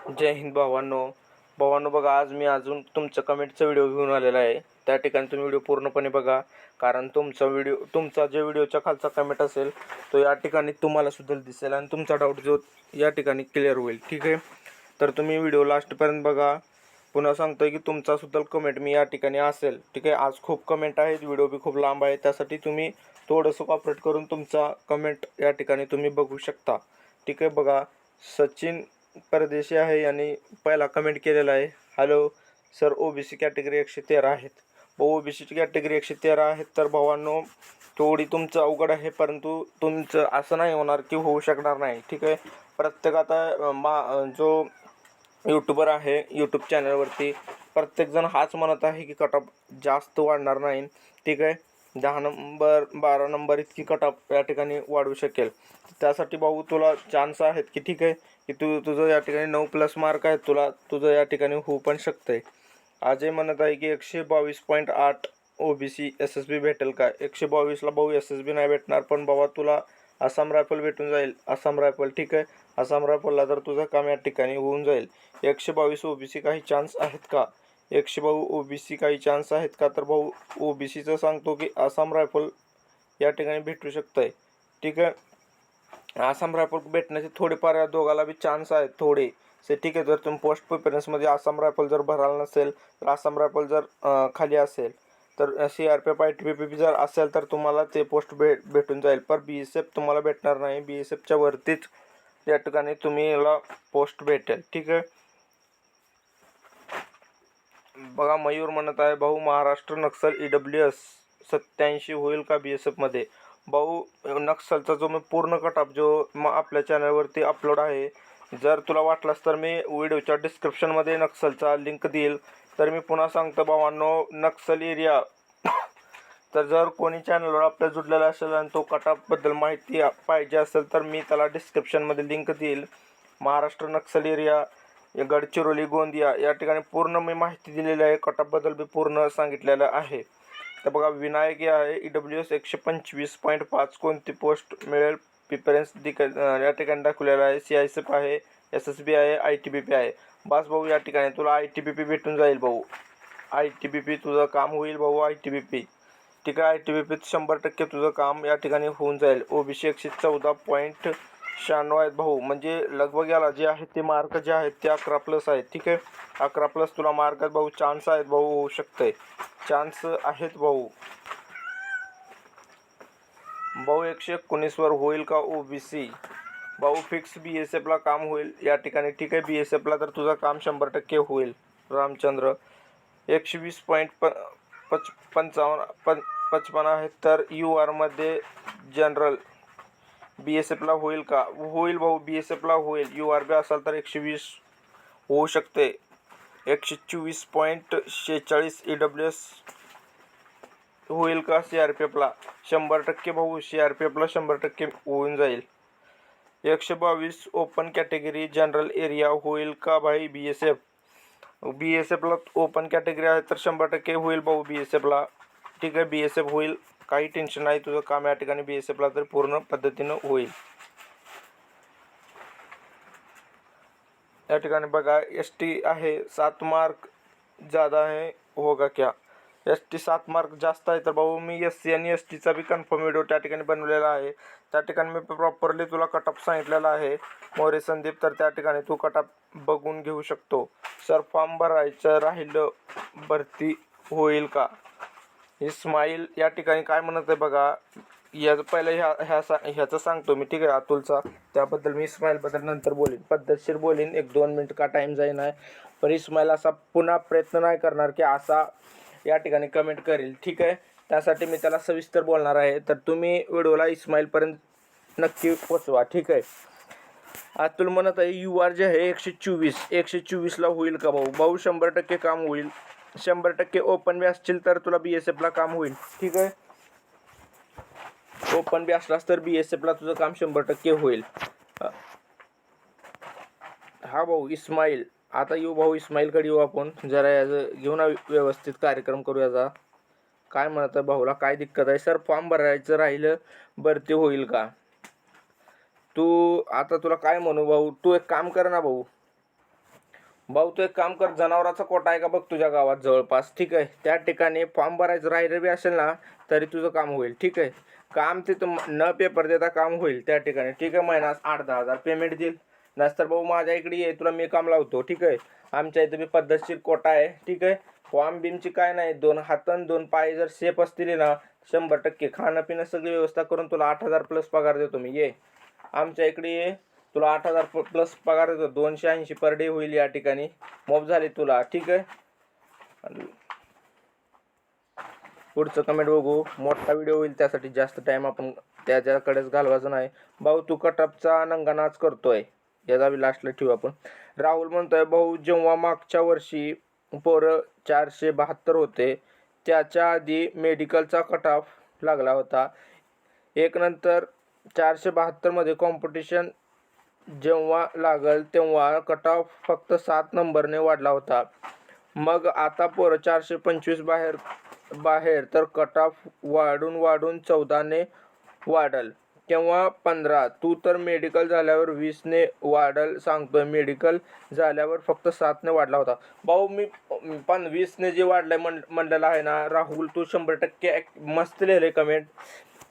जय हिंद भावांनो. भावांनो बघा, आज मी अजून तुमच्या कमेंटचा व्हिडिओ घेऊन आलेला आहे. त्या ठिकाणी तुम्ही व्हिडिओ पूर्णपणे बघा, कारण तुमचा जे व्हिडिओच्या खालचा कमेंट असेल तो या ठिकाणी तुम्हाला सुद्धा दिसेल आणि तुमचा डाऊट जो या ठिकाणी क्लिअर होईल. ठीक आहे, तर तुम्ही व्हिडिओ लास्टपर्यंत बघा. पुन्हा सांगतोय की तुमचा सुद्धा कमेंट मी या ठिकाणी असेल. ठीक आहे, आज खूप कमेंट आहेत, व्हिडिओ बी खूप लांब आहे, त्यासाठी तुम्ही थोडंसं कॉपरेट करून तुमचा कमेंट या ठिकाणी तुम्ही बघू शकता. ठीक आहे, बघा, सचिन परदेशी आहे यांनी पहिला कमेंट केलेला आहे. हॅलो सर, ओबीसी कॅटेगरी 113 आहेत. ओबीसीची कॅटेगरी 113 आहेत. तर भावांनो, थोडी तुमचं अवघड आहे, परंतु तुमचं असं नाही होणार की होऊ शकणार नाही. ठीक आहे, प्रत्येक आता जो यूट्यूबर आहे, यूट्यूब चॅनलवरती प्रत्येकजण हाच म्हणत आहे की कट ऑफ जास्त वाढणार नाही. ठीक आहे, 10 नंबर 12 नंबर इतकी कट ऑफ या ठिकाणी वाढू शकेल. त्यासाठी भाऊ तुला चान्स आहेत की ठीक आहे की तुझं या ठिकाणी 9+ मार्क आहेत, तुझं या ठिकाणी होऊ पण शकतंय. अजय म्हणत आहे की 122.8 ओबीसी SSB भेटेल का? 122ला भाऊ SSB नाही भेटणार, पण बाबा तुला आसाम रायफल भेटून जाईल. आसाम रायफल, ठीक आहे, आसाम रायफलला तर तुझं काम या ठिकाणी होऊन जाईल. 122 ओबीसी काही चान्स आहेत का? 122 ओबीसी काही चान्स आहेत का? तर भाऊ ओबीसीचं सांगतो की आसाम रायफल या ठिकाणी भेटू शकतंय. ठीक आहे, आसाम रायफल भेटण्याचे थोडेफार या दोघाला बी चान्स आहेत थोडेसे. ठीक आहे, जर तुम्ही पोस्ट प्रिफरन्समध्ये आसाम रायफल जर भरायला नसेल, तर आसाम रायफल जर खाली असेल, तर CRPF ITBP जर असेल तर तुम्हाला ते पोस्ट भेटून जाईल. पण BSF तुम्हाला भेटणार नाही. BSFच्या वरतीच या ठिकाणी तुम्ही याला पोस्ट भेटेल. ठीक आहे, बघा, मयूर म्हणत आहे भाऊ महाराष्ट्र नक्षल EWS 87 होईल का BSFमध्ये? भाऊ, नक्षलचा जो मी पूर्ण कटअप जो आपल्या चॅनलवरती अपलोड आहे, जर तुला वाटलास तर मी व्हिडिओच्या डिस्क्रिप्शनमध्ये नक्षलचा लिंक देईल. तर मी पुन्हा सांगतो भावांनो, नक्षल एरिया तर जर कोणी चॅनलवर आपल्या जुडलेला असेल आणि तो कटअपबद्दल माहिती पाहिजे असेल तर मी त्याला डिस्क्रिप्शनमध्ये लिंक देईल. महाराष्ट्र नक्षल एरिया, गडचिरोली, गोंदिया या ठिकाणी पूर्ण मी माहिती दिलेली आहे. कटअपबद्दल बी पूर्ण सांगितलेलं आहे. तर बघा, विनायक हे आहे EWS 125.5 कोणती पोस्ट मिळेल प्रिफरन्स या ठिकाणी दाखवलेला आहे. CISF आहे, SSB आहे, ITBP आहे. बस भाऊ, या ठिकाणी तुला ITBP भेटून जाईल भाऊ. ITBP तुझं काम होईल भाऊ. ITBP, ठीक आहे, ITBP 100% तुझं काम या ठिकाणी होऊन जाईल. ओबीसी 114.96 आहेत भाऊ, म्हणजे लगभग याला जे आहेत ते मार्क जे आहेत ते 11+ आहेत. ठीक आहे, 11+ तुला मार्क आहेत भाऊ. चान्स आहेत भाऊ, होऊ शकतंय, चान्स आहेत भाऊ. भाऊ 119वर होईल का ओबीसी? भाऊ फिक्स BSFला काम होईल या ठिकाणी. ठीक आहे, BSFला तर तुझं काम 100% होईल. रामचंद्र 120.55 आहेत. तर URमध्ये जनरल BSFला होईल का? होईल भाऊ, BSFला होईल. URB असाल तर 120 होऊ शकते. 124.46 EWS होईल का? CRPFला 100% भाऊ, CRPFला 100% होऊन जाईल. 122 ओपन कॅटेगरी जनरल एरिया होईल का भाई BSFला ओपन कॅटेगरी आहे तर 100% होईल भाऊ BSFला. ठीक आहे, BSF होईल, काही टेन्शन नाही. तुझं काम या ठिकाणी BSFला तर पूर्ण पद्धतीनं होईल. या ठिकाणी बघा, ST आहे 7 मार्क ज़्यादा आहे होगा क्या? ST 7 मार्क जास्त आहे तर भाऊ मी SC आणि STचा बी कन्फर्म व्हिडिओ त्या ठिकाणी बनवलेला आहे. त्या ठिकाणी मी प्रॉपरली तुला कटअप सांगितलेला आहे मोरे संदीप. तर त्या ठिकाणी तू कटअप बघून घेऊ शकतो. सर, फॉर्म भरायचं राहिलं, भरती होईल का? इस्माईल या ठिकाणी काय म्हणत आहे बघा, याचं पहिलं ह्याचं सांगतो मी. ठीक आहे, अतुलचा, त्याबद्दल मी इस्माईलबद्दल नंतर बोलीन, पद्धतशीर बोलीन. 1-2 मिनिट का टाईम जाईल नाही. पण इस्माईल असा पुन्हा प्रयत्न नाही करणार की असा या ठिकाणी कमेंट करेल. ठीक आहे, त्यासाठी मी त्याला सविस्तर बोलणार आहे. तर तुम्ही व्हिडिओला इस्माईलपर्यंत नक्की पोचवा. ठीक आहे, अतुल म्हणत आहे UR जे आहे 124ला होईल का भाऊ? भाऊ 100% काम होईल. 100% ओपन बी असतील तर तुला BSFला काम होईल. ठीक आहे, ओपन बी असलास तर BSFला तुझं काम 100% होईल. हा भाऊ इस्माईल, आता येऊ भाऊ, इस्माईलकडे येऊ आपण. जरा याचं घेऊन व्यवस्थित कार्यक्रम करू याचा. काय म्हणत आहे भाऊला, काय दिक्कत आहे? सर, फॉर्म भरायचं राहिलं, भरती होईल का? तू आता तुला काय म्हणू भाऊ, तू एक काम कर ना भाऊ, भाऊ तू एक काम कर, जनावराचा कोटा आहे का बघ तुझ्या गावात जवळपास, ठीक आहे, त्या ठिकाणी फॉर्म भरायचं राहिलं बी असेल ना तरी तुझं काम होईल, ठीक आहे. काम ते न पेपर देता काम होईल त्या ठिकाणी, ठीक आहे. महिना 8-10 हजार पेमेंट देईल. नसतर भाऊ माझ्या इकडे ये, तुला मी काम लावतो, ठीक आहे. आमच्या इथे बी पद्धतशीर कोटा आहे, ठीक आहे. फॉर्म बिमची काय नाही, 2 हात आणि 2 पाय जर सेफ असतील ना 100% खाणं पिणं सगळी व्यवस्था करून तुला 8,000 प्लस पगार देतो मी. ये आमच्या इकडे ये, तुला 8,000 प्लस पगार देतो. 280 पर डे होईल या ठिकाणी, मोफ झाली तुला, ठीक आहे. पुढचं कमेंट बघू, मोठा व्हिडिओ होईल त्यासाठी जास्त टाइम आपण त्याच्याकडेच घालवायचं नाही. भाऊ तू कटअपचा नंगा नाच करतोय, याचा बी लास्टला ठेवू आपण. राहुल म्हणतोय भाऊ जेव्हा मागच्या वर्षी पोरं 472 होते त्याच्या आधी मेडिकलचा कट ऑफ लागला होता. एक नंतर 472 मध्ये कॉम्पिटिशन जेव्हा लागल तेव्हा कट ऑफ फक्त 7 नंबरने वाढला होता. मग आता पोरं 425 बाहेर तर कट ऑफ वाढून 14ने वाढल किंवा 15. तू तर मेडिकल झाल्यावर 20ने वाढल सांगतोय, मेडिकल झाल्यावर फक्त 7ने वाढला होता. भाऊ मी पण 20ने जे वाढलंय म्हणलेलं आहे ना राहुल, तू 100% मस्त लिहिलंय कमेंट,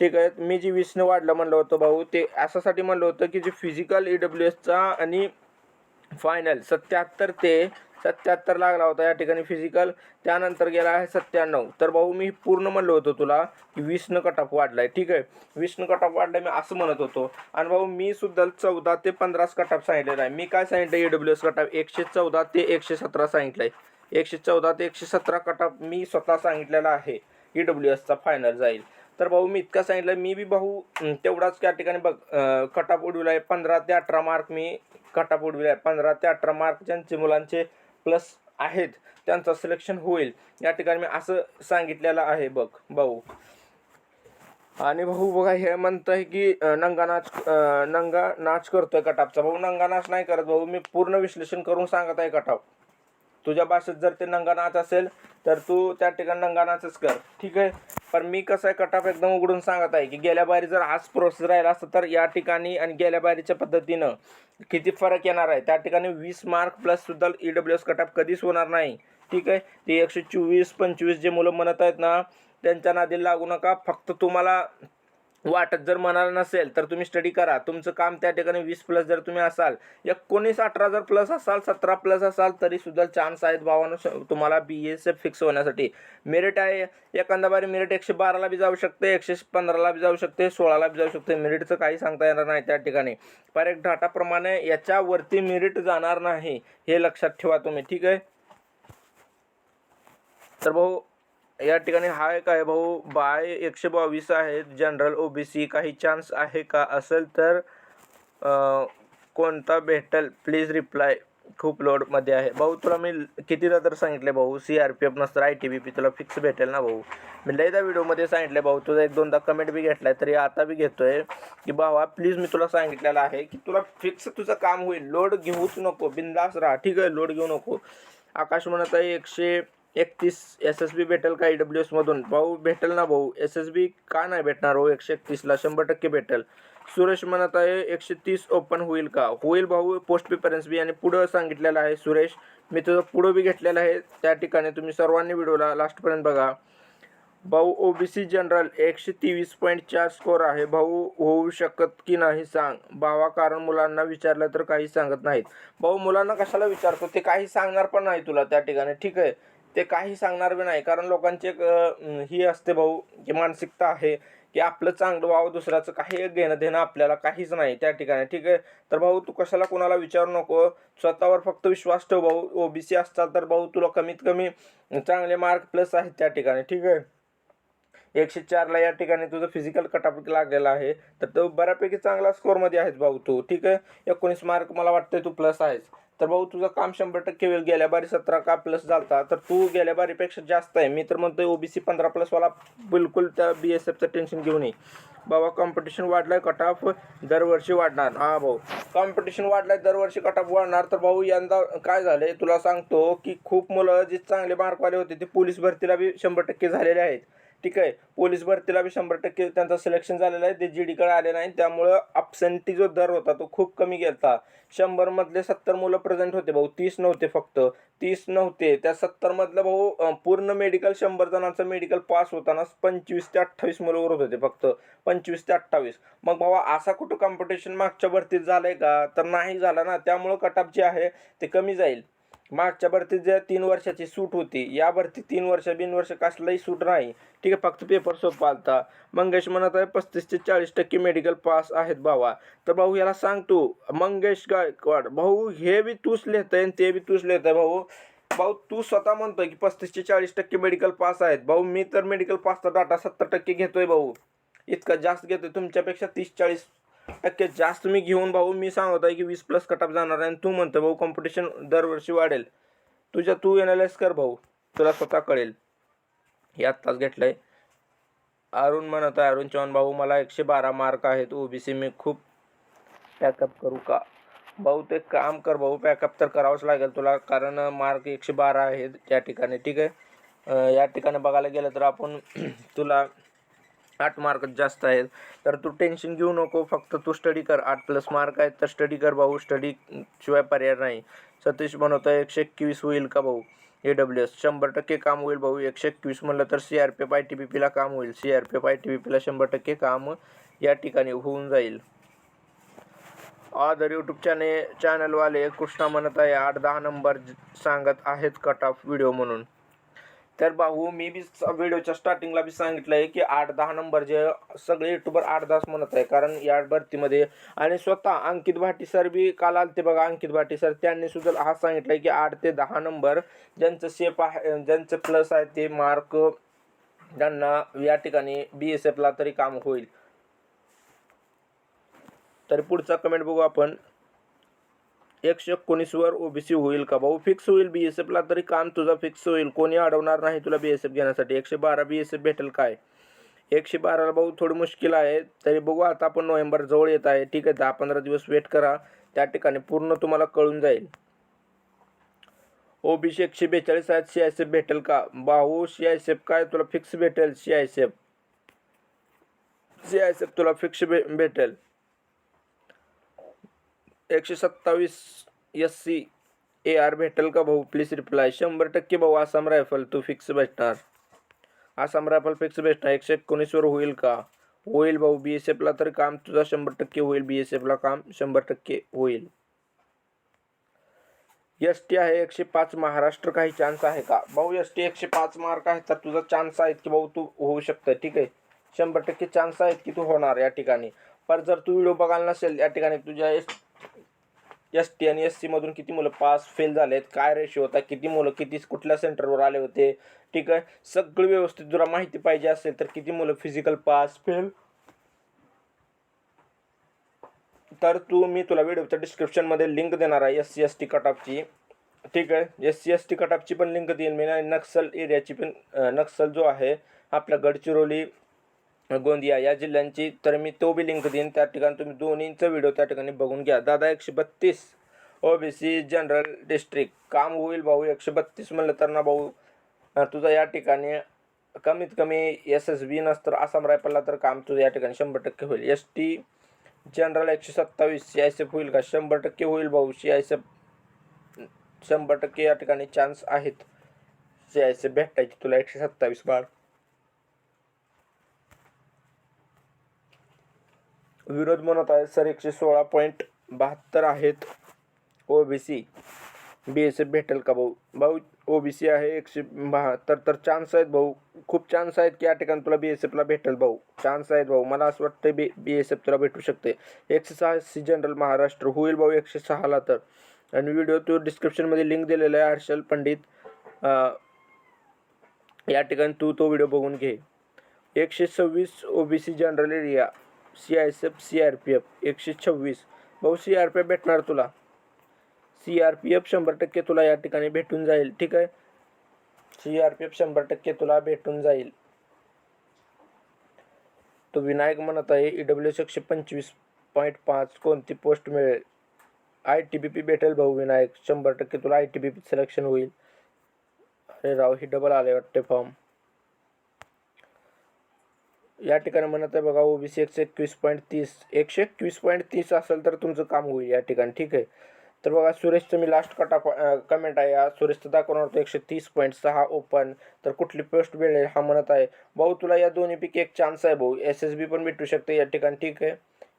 ठीक आहे. मी जे 20ने वाढलं म्हणलं होतं भाऊ, ते अशासाठी म्हणलं होतं की जे फिजिकल EWSचा आणि फायनल 77 ते 77 लागला होता या ठिकाणी फिजिकल, त्यानंतर गेला आहे 97. तर भाऊ मी पूर्ण म्हणलं होतं तुला की 20न कट ऑफ वाढलाय, ठीक आहे. 20न कट ऑफ वाढलाय मी असं म्हणत होतो. आणि भाऊ मी सुद्धा 14 ते 15 कट ऑफ सांगितलेला आहे. मी काय सांगितलं EWS कट ऑफ 114 ते 117 सांगितलंय. 114 ते 117 कट ऑफ मी स्वतः सांगितलेला आहे EWSचा फायनल जाईल. तर भाऊ मी इतका सांगितलं. मी बी भाऊ तेवढाच त्या ठिकाणी बघ कट ऑफ उडविला आहे. 15 ते 18 मार्क मी कट ऑफ उडविला आहे. 15 ते 18 मार्क ज्यांचे मुलांचे प्लस आहेत त्यांचं सिलेक्शन होईल या ठिकाणी मी असं सांगितलेलं आहे बघ भाऊ. आणि भाऊ बघा हे म्हणतंय की नंगा नाच करतोय कटापचा. भाऊ नंगा नाच नाही करत भाऊ, मी पूर्ण विश्लेषण करून सांगत आहे कटाप. तुझ्या भाषेत जर ते नंगा नाच असेल तर तू त्या ठिकाणी नंगा नाचच कर, ठीक आहे. पण मी कसं आहे कटाप एकदम उघडून सांगत आहे की गेल्या बारी जर हाच प्रोसेस राहिला असतं तर या ठिकाणी आणि गेल्या बारीच्या पद्धतीनं किती फरक येणार आहे. त्या ठिकाणी 20 मार्क प्लस सुद्धा EWS कटाप कधीच होणार नाही, ठीक आहे. ते 124-25 जे मुलं म्हणत आहेत ना त्यांच्या नादी लागू नका. फक्त तुम्हाला वाटत जर म्हणाला नसेल तर तुम्ही स्टडी करा. तुमचं काम त्या ठिकाणी 20 प्लस जर तुम्ही असाल, 19-18 जर प्लस असाल, 17 प्लस असाल तरी सुद्धा चान्स आहेत भावानं तुम्हाला BSF फिक्स होण्यासाठी. मेरिट आहे, एखादा बारी मेरिट 112ला बी जाऊ शकते, 115ला बी जाऊ शकते, 16ला बी जाऊ शकते. मेरिटचं काही सांगता येणार नाही त्या ठिकाणी. पर एक डाटाप्रमाणे याच्यावरती मेरिट जाणार नाही, हे लक्षात ठेवा तुम्ही, ठीक आहे. तर भाऊ या ठिकाणी हाय काय भाऊ, बाय 122 आहेत जनरल OBC, काही चान्स आहे का, असेल तर कोणता भेटेल प्लीज रिप्लाय, खूप लोडमध्ये आहे. भाऊ तुला मी कितीदा तर सांगितले भाऊ, CRPF नसतं ITBP तुला फिक्स भेटेल ना भाऊ. मी लयदा व्हिडिओमध्ये सांगितले भाऊ, तुझा 1-2दा कमेंट बी घेतलाय तरी आता बी घेतोय की भावा प्लीज मी तुला सांगितलेलं आहे की तुला फिक्स तुझं काम होईल. लोड घेऊच नको, बिंदास राहा, ठीक आहे. लोड घेऊ नको. आकाश म्हणत आहे 131 SSB भेटेल का EWS मधून. भाऊ भेटेल ना भाऊ, SSB का नाही भेटणार हो, 131ला 100% भेटेल. सुरेश म्हणत आहे 130 ओपन होईल का. होईल भाऊ, पोस्ट प्रिफरन्स बी आणि पुढं सांगितलेलं आहे सुरेश. मी तुझं पुढं बी घेतलेलं आहे त्या ठिकाणी, तुम्ही सर्वांनी व्हिडिओला लास्टपर्यंत बघा. भाऊ OBC जनरल 123.4 स्कोर आहे भाऊ, होऊ शकत की नाही सांग भावा, कारण मुलांना विचारलं तर काही सांगत नाहीत. भाऊ मुलांना कशाला विचारतो, ते काही सांगणार पण नाही तुला त्या ठिकाणी, ठीक आहे. ते काही सांगणार बी नाही, कारण लोकांची एक ही असते भाऊ की मानसिकता आहे की आपलं चांगलं व्हावं, दुसऱ्याचं काही घेणं देणं आपल्याला काहीच नाही त्या ठिकाणी, ठीक आहे. तर भाऊ तू कशाला कोणाला विचारू नको, स्वतःवर फक्त विश्वास ठेव भाऊ. OBC असतात तर भाऊ तुला कमीत कमी चांगले मार्क प्लस आहेत त्या ठिकाणी, ठीक आहे. 104ला या ठिकाणी तुझं फिजिकल कटऑफ लागलेला आहे, तर तो बऱ्यापैकी चांगला स्कोरमध्ये आहेस भाऊ तू, ठीक आहे. 19 मार्क मला वाटतं तू प्लस आहेस. तर भाऊ तुझं काम 100% होईल. गेल्या बारी 17 का प्लस झालता, तर तू गेल्या बारीपेक्षा जास्त आहे. मी तर म्हणतोय OBC 15 प्लसवाला बिलकुल त्या BSFचं टेन्शन घेऊ नये बाबा. कॉम्पिटिशन वाढलाय, कट ऑफ दरवर्षी वाढणार. हां भाऊ, कॉम्पिटिशन वाढलाय, दरवर्षी कट ऑफ वाढणार. तर भाऊ यंदा काय झालंय तुला सांगतो की खूप मुलं जे चांगले मार्कवाले होते ते पोलीस भरतीला बी 100% झालेले आहेत. ठीक आहे. पोलीस भरतीला बी 100% त्यांचं सिलेक्शन झालेलं आहे. ते GD कडे आले नाही, त्यामुळं ॲब्सेंटी जो दर होता तो खूप कमी गेलता. 100 मधले 70 मुलं प्रेझेंट होते भाऊ, 30 नव्हते, फक्त 30 नव्हते. त्या 70 मधलं भाऊ पूर्ण मेडिकल 100 जणांचं मेडिकल पास होताना 25 ते 28 मुलं उरत होते, फक्त 25 ते 28. मग भाऊ असा कुठं कॉम्पिटिशन मागच्या भरतीत झालंय का? तर नाही झाला ना. त्यामुळं कटअप जे आहे ते कमी जाईल. मागच्या भरतीत जे 3 वर्षाची सूट होती, या भरती 3 वर्ष बिनवर्ष कसलाही सूट नाही. ठीक आहे, फक्त पेपर सोपा आलता. मंगेश म्हणत आहे 35 ते 40% मेडिकल पास आहेत भावा. तर भाऊ याला सांग तू, मंगेश गायकवाड भाऊ, हे बी तूच लिहितंय आणि ते बी तूच लिहितंय भाऊ. भाऊ तू स्वतः म्हणतोय की 35 ते 40% मेडिकल पास आहेत. भाऊ मी तर मेडिकल पासचा डाटा 70% घेतोय भाऊ, इतका जास्त घेतोय. तुमच्यापेक्षा 30-40% जास्त मी घेऊन भाऊ मी सांगत आहे की 20+ कटअप जाणार आहे. आणि तू म्हणतो भाऊ कॉम्पिटिशन दरवर्षी वाढेल. तू एनालाइज कर भाऊ, तुला स्वतः कळेल. हे आत्ताच घेतलंय. अरुण म्हणत आहे, अरुण चव्हाण भाऊ मला 112 मार्क आहेत OBC, मी खूप पॅकअप करू का? भाऊ ते काम कर भाऊ, पॅकअप तर करावंच लागेल तुला, कारण मार्क 112 आहेत या ठिकाणी. ठीक आहे, या ठिकाणी बघायला गेलं तर आपण तुला 8 मार्क जास्त आहेत. तर तू टेन्शन घेऊ नको, फक्त तू स्टडी कर. 8+ मार्क आहेत तर स्टडी कर भाऊ, स्टडी शिवाय पर्याय नाही. सतीश म्हणत आहे 121 होईल का भाऊ? AWS 100% काम होईल भाऊ. 121 म्हणलं तर CRPF ITBPला काम होईल. CRPF ITBPला 100% काम या ठिकाणी होऊन जाईल. ऑदर यूट्यूब चॅनलवाले कृष्णा म्हणत आहे 8-10 नंबर सांगत आहेत कट ऑफ व्हिडिओ म्हणून. तर भाऊ मी बी व्हिडिओच्या स्टार्टिंगला बी सांगितलं आहे की 8-10 नंबर जे सगळे युट्यूबर 8-10 म्हणत आहे, कारण या भरतीमध्ये. आणि स्वतः अंकित भाटी सर बी काल आलते बघा, अंकित भाटी सर, त्यांनी सुद्धा हा सांगितलं आहे की 8 ते 10 नंबर ज्यांचं सेफ आहे, ज्यांचं प्लस आहे ते मार्क, ज्यांना या ठिकाणी BSFला तरी काम होईल. तर पुढचा कमेंट बघू आपण. 119 वर OBC होईल का भाऊ? फिक्स होईल. BSFला तरी काम तुझा फिक्स होईल, कोणी अडवणार नाही तुला BSF घेण्यासाठी. 112 BSF भेटेल काय? 112ला भाऊ थोडी मुश्किल आहे, तरी बघू. आता आपण नोव्हेंबर जवळ येत आहे. ठीक आहे, 10-15 दिवस वेट करा, त्या ठिकाणी पूर्ण तुम्हाला कळून जाईल. OBC 142 आहेत, CISF भेटेल का भाऊ? CISF काय तुला फिक्स भेटेल? CISF तुला फिक्स भेटेल. 127 SC AR भेटेल का भाऊ? Please reply. 100% भाऊ आसाम रायफल तू फिक्स भेटणार. आसाम रायफल फिक्स भेटणार. 119 वर होईल का? होईल भाऊ. BSFला तर काम तुझा 100% होईल. BSFला काम 100% होईल. ST आहे 105 महाराष्ट्र, काही चान्स आहे का भाऊ? ST 105 मार्क आहे तर तुझा चान्स आहे की भाऊ तू होऊ शकतं. ठीक आहे, 100% चान्स आहेत की तू होणार या ठिकाणी. पण जर तू व्हिडिओ बघायला नसेल, या ठिकाणी तुझ्या ST आणि SC मधून किती मुलं पास फेल झालेत, काय रेशो होता, किती मुलं किती कुठल्या सेंटरवर आले होते, ठीक आहे, सगळं व्यवस्थित जरा माहिती पाहिजे असेल तर किती मुलं फिजिकल पास फेल, तर मी तुला व्हिडिओच्या डिस्क्रिप्शनमध्ये लिंक देणार आहे SC ST कटऑफची. ठीक आहे, SC ST कटऑफची पण लिंक देईल मी, आणि नक्सल एरियाची पण, नक्सल जो आहे आपला गडचिरोली गोंदिया या जिल्ह्यांची, तर मी तो बी लिंक देईन. त्या ठिकाणी तुम्ही दोन्हींचा व्हिडिओ त्या ठिकाणी बघून घ्या. दादा 132 OBC जनरल डिस्ट्रिक्ट काम होईल भाऊ. 132 म्हणलं तर ना भाऊ तुझं या ठिकाणी कमीत कमी SSB नसतं आसाम रायफलला तर काम तुझं या ठिकाणी 100% होईल. ST जनरल 127 CISF होईल का? 100% होईल भाऊ. CISF 100% या ठिकाणी चान्स आहेत CISF भेटायची तुला. 127 मार्क. विरोध म्हणत आहे सर 116.72 आहेत OBC, BSF भेटेल का भाऊ? भाऊ OBC आहे 172, तर चान्स आहेत भाऊ, खूप चान्स आहेत की या ठिकाणी तुला BSFला भेटेल भाऊ. चान्स आहेत भाऊ, मला असं वाटतं BSF तुला भेटू शकते. 106 जनरल महाराष्ट्र होईल भाऊ 106ला तर. आणि व्हिडिओ तो डिस्क्रिप्शनमध्ये लिंक दिलेला आहे हर्षल पंडित, या ठिकाणी तू तो व्हिडिओ बघून घे. 126 OBC general area CISF CRPF 126 भाऊ. CRPF भेटणार तुला. CRPF 100% तुला या ठिकाणी भेटून जाईल. ठीक आहे, CRPF 100% तुला भेटून जाईल. तो विनायक म्हणत आहे EWS 125.5 कोणती पोस्ट मिळेल? ITBP भेटेल भाऊ विनायक, 100% तुला ITBP सिलेक्शन होईल. अरे राव, ही डबल आले वाटते फॉर्म. या ठिकाणी म्हणत आहे बघा ओबीसी 121.30 121.30 असेल तर तुमचं काम होईल या ठिकाणी. ठीक आहे. तर बघा सुरेशचं मी लास्ट कमेंट आहे या सुरेशचं दाखवणार होतं 130.6 ओपन. तर कुठली पोस्ट मिळेल हा म्हणत आहे. भाऊ तुला या दोन्हीपैकी एक चान्स आहे भाऊ. SSB पण भेटू शकते या ठिकाणी. ठीक आहे.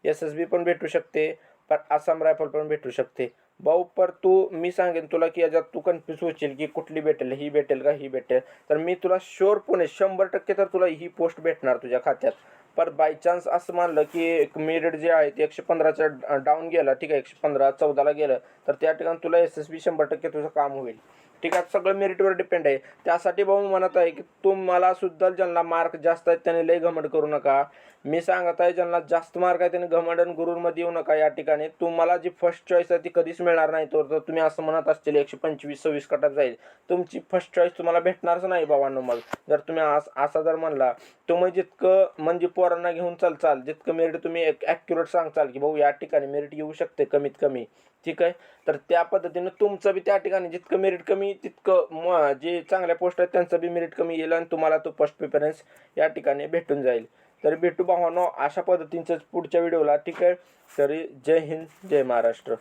SSB पण भेटू शकते, पण आसाम रायफल पण भेटू शकते भाऊ. पर मी सांगेन तुला की याच्यात तू कन्फ्यूज होशील की कुठली भेटेल, ही भेटेल का ही भेटेल. तर मी तुला शुअरपणे 100% तर तुला ही पोस्ट भेटणार तुझ्या खात्यात. पर बाय चान्स असं मानलं की मेरिट जे आहे ते 115च्या डाऊन गेलं. ठीक आहे. 115 14ला गेलं तर त्या ठिकाणी तुला SSB 100% तुझं काम होईल. ठीक आहे. सगळं मेरिटवर डिपेंड आहे. त्यासाठी भाऊ म्हणत आहे की तुम्हाला सुद्धा ज्यांना मार्क जास्त आहेत त्याने लय घमंड करू नका. मी सांगत आहे ज्यांना जास्त मार्क आहे त्याने घमंड आणि गुरूरमध्ये येऊ नका. या ठिकाणी तुम्हाला जी फर्स्ट चॉईस आहे ती कधीच मिळणार नाही. तर तुम्ही असं म्हणत असतील 125-26 कटअप जाईल, तुमची फर्स्ट चॉईस तुम्हाला भेटणारच नाही भावांनो. मग जर तुम्ही असा जर म्हणला तुम्ही जितकं म्हणजे पोरांना घेऊन चाल जितकं मेरिट तुम्ही ॲक्युरेट सांगचाल की भाऊ या ठिकाणी मेरिट येऊ शकते कमीत कमी. ठीक आहे. तर त्या पद्धतीनं तुमचं बी त्या ठिकाणी जितकं मेरिट कमी तितकं जे चांगल्या पोस्ट आहेत त्यांचं बी मेरिट कमी येईल आणि तुम्हाला तो फर्स्ट प्रिफरन्स या ठिकाणी भेटून जाईल. तर भेटू भावांनो अशा पद्धतींचंच पुढच्या व्हिडिओला. ठीक आहे. तरी जय हिंद जय महाराष्ट्र.